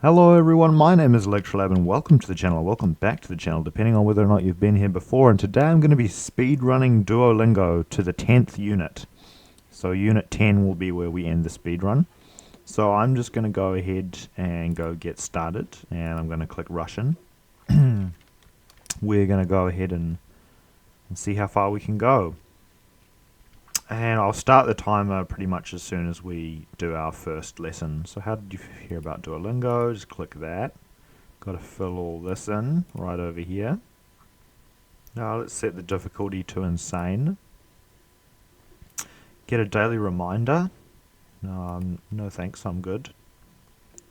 Hello everyone, my name is Olectralab and welcome to the channel, welcome back to the channel, depending on whether or not you've been here before. And today I'm going to be speedrunning Duolingo to the 10th unit. So unit 10 will be where we end the speedrun. So I'm just going to go ahead and go get started, and I'm going to click Russian. We're going to go ahead and see how far we can go. And I'll start the timer pretty much as soon as we do our first lesson. So how did you hear about Duolingo? Just click that. Got to fill all this in right over here. Now let's set the difficulty to insane. Get a daily reminder. No thanks, I'm good.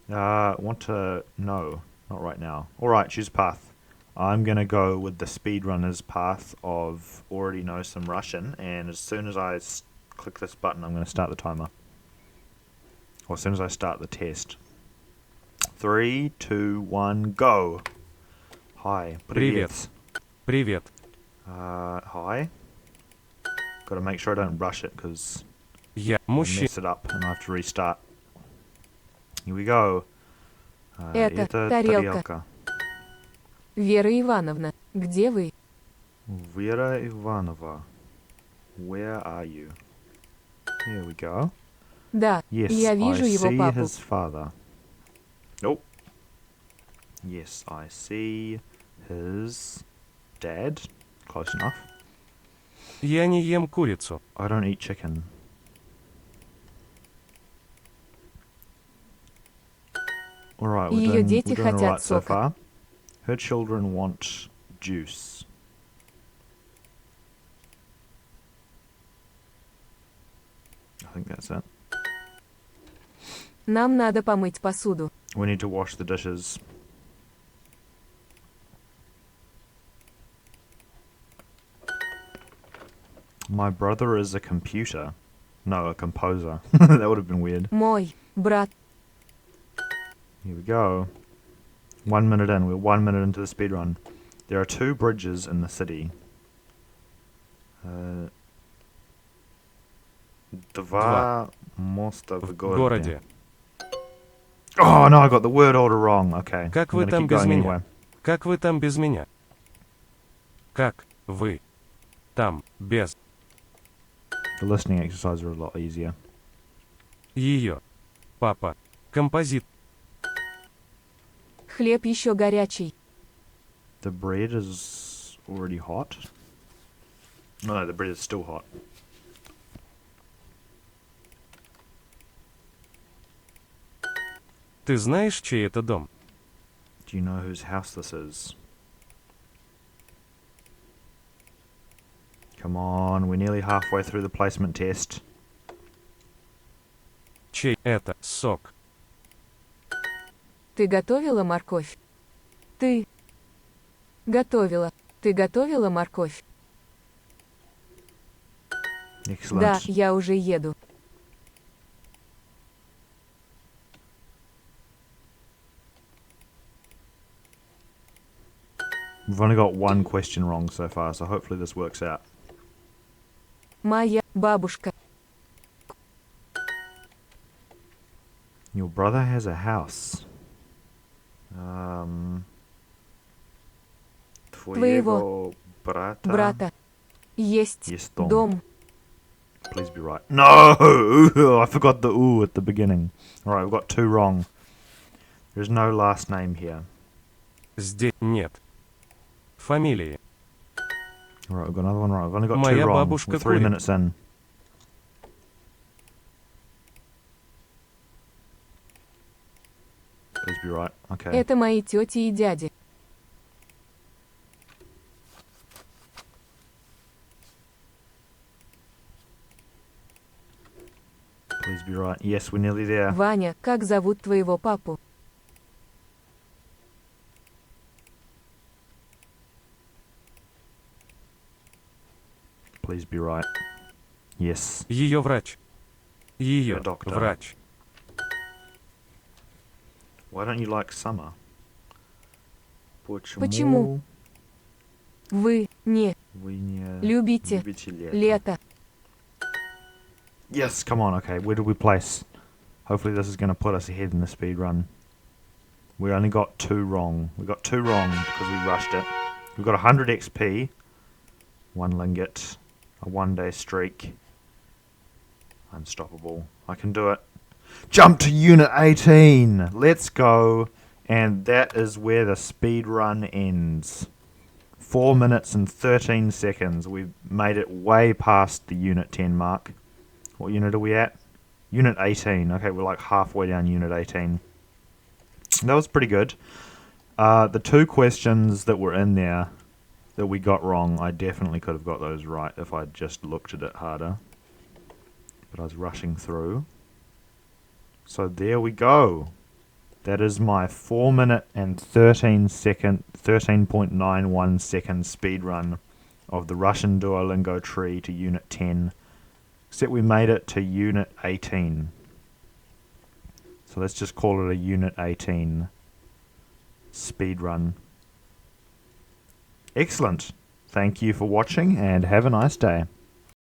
Want to... No, not right now. Alright, choose path. I'm going to go with the speedrunner's path of already know some Russian, and as soon as I click this button I'm going to start the timer. Or as soon as I start the test. 3, 2, 1, go! Hi. Привет. Привет. Hi. Got to make sure I don't rush it because Я I мужчина. mess it up and I have to restart. Here we go. Это тарелка. Вера Ивановна, где вы? Vera Ivanova, where are you? Here we go. Да, Yes, я вижу I его see папу. his father. Nope. Yes, I see his dad. Close enough. Я не ем курицу. I don't eat chicken. Alright, we're Ее doing дети alright хотят so сока. far. Her children want juice. I think that's it. Нам надо помыть посуду. We need to wash the dishes. My brother is a computer. No, a composer. That would have been weird. Мой брат. Here we go. 1 minute in. We're 1 minute into the speedrun. There are 2 bridges in the city. Два моста в В городе. городе. Oh no, I got the word order wrong. Okay. Как I'm вы gonna там keep без going меня? anyway. Как вы там без меня? Как вы там без The listening exercises are a lot easier. ее? Папа. Композит. Хлеб еще горячий. The bread is already hot. No, the bread is still hot. Ты знаешь, чей это дом? Do you know whose house this is? Come on, we're nearly halfway through the placement test. Чей это сок? Ты готовила морковь? Ты готовила. Ты готовила морковь? Excellent. Да, я уже еду. We've only got one question wrong so far, so hopefully this works out. Моя бабушка. Your brother has a house. Твоего Брата. Есть Есть дом. дом. Please be right. No! I forgot the ooh at the beginning. Alright, we've got 2 wrong. There's no last name here. Здесь нет. Фамилии. Alright, we've got another one right. We've only got 2 Моя wrong. бабушка We're 3 курит. minutes in. Please be right. Okay. Это мои тети и дяди. Please be right. Yes, we're nearly there. Ваня, как зовут твоего папу? Please be right. Yes. Ее врач. Ее доктор. врач. Why don't you like summer? Почему? Вы не Вы не любите любите лето? лето. Yes, come on, okay. Where did we place? Hopefully this is going to put us ahead in the speed run. We only got 2 wrong. We got 2 wrong because we rushed it. We got 100 XP, 1 lingot, a 1-day streak. Unstoppable. I can do it. Jump to Unit 18! Let's go! And that is where the speed run ends. 4 minutes and 13 seconds. We've made it way past the Unit 10 mark. What unit are we at? Unit 18. Okay, we're like halfway down Unit 18. That was pretty good. The 2 questions that were in there that we got wrong, I definitely could have got those right if I'd just looked at it harder. But I was rushing through. So there we go. That is my 4 minute and 13.91 second speed run of the Russian Duolingo tree to Unit 10. Except we made it to Unit 18. So let's just call it a Unit 18 speed run. Excellent. Thank you for watching and have a nice day.